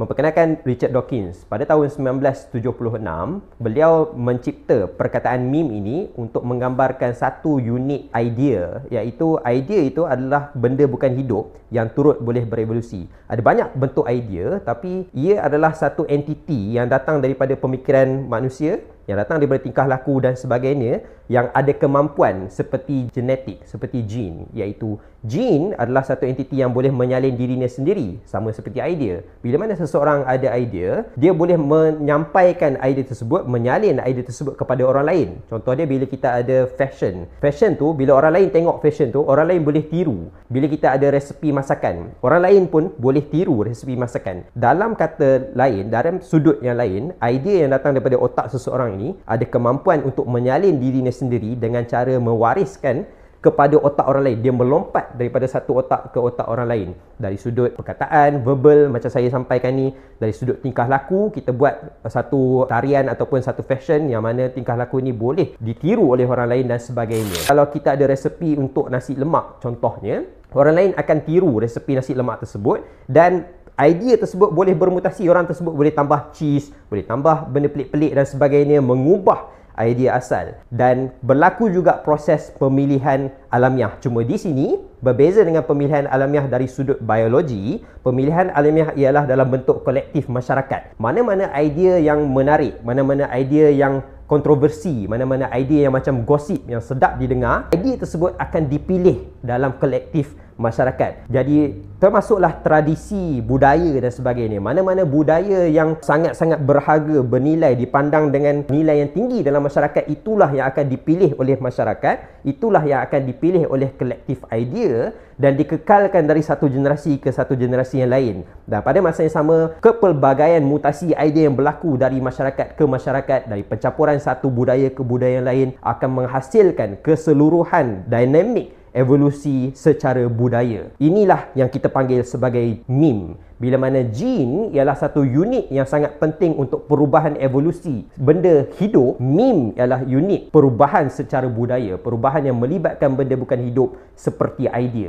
Memperkenalkan Richard Dawkins. Pada tahun 1976, beliau mencipta perkataan meme ini untuk menggambarkan satu unit idea, iaitu idea itu adalah benda bukan hidup yang turut boleh berevolusi. Ada banyak bentuk idea, tapi ia adalah satu entiti yang datang daripada pemikiran manusia, yang datang daripada tingkah laku dan sebagainya, yang ada kemampuan seperti genetik, seperti gene, iaitu gene adalah satu entiti yang boleh menyalin dirinya sendiri, sama seperti idea. Bila mana seseorang ada idea, dia boleh menyampaikan idea tersebut, menyalin idea tersebut kepada orang lain. Contoh dia, bila kita ada fashion. Fashion tu, bila orang lain tengok fashion tu, orang lain boleh tiru. Bila kita ada resepi masakan, orang lain pun boleh tiru resepi masakan. Dalam kata lain, dalam sudut yang lain, idea yang datang daripada otak seseorang ini ada kemampuan untuk menyalin dirinya sendiri dengan cara mewariskan kepada otak orang lain. Dia melompat daripada satu otak ke otak orang lain. Dari sudut perkataan, verbal, macam saya sampaikan ni. Dari sudut tingkah laku, kita buat satu tarian ataupun satu fashion yang mana tingkah laku ni boleh ditiru oleh orang lain dan sebagainya. Kalau kita ada resepi untuk nasi lemak contohnya, orang lain akan tiru resepi nasi lemak tersebut, dan idea tersebut boleh bermutasi. Orang tersebut boleh tambah cheese, boleh tambah benda pelik-pelik dan sebagainya, mengubah idea asal. Dan berlaku juga proses pemilihan alamiah. Cuma di sini berbeza dengan pemilihan alamiah dari sudut biologi. Pemilihan alamiah ialah dalam bentuk kolektif masyarakat. Mana-mana idea yang menarik, mana-mana idea yang kontroversi, mana-mana idea yang macam gosip, yang sedap didengar, idea tersebut akan dipilih dalam kolektif masyarakat. Jadi termasuklah tradisi, budaya dan sebagainya. Mana-mana budaya yang sangat-sangat berharga, bernilai, dipandang dengan nilai yang tinggi dalam masyarakat, itulah yang akan dipilih oleh masyarakat, itulah yang akan dipilih oleh kolektif idea dan dikekalkan dari satu generasi ke satu generasi yang lain. Dan pada masa yang sama, kepelbagaian mutasi idea yang berlaku dari masyarakat ke masyarakat, dari pencampuran satu budaya ke budaya yang lain, akan menghasilkan keseluruhan dinamik evolusi secara budaya. Inilah yang kita panggil sebagai meme. Bila mana gene ialah satu unit yang sangat penting untuk perubahan evolusi benda hidup, meme ialah unit perubahan secara budaya, perubahan yang melibatkan benda bukan hidup seperti idea.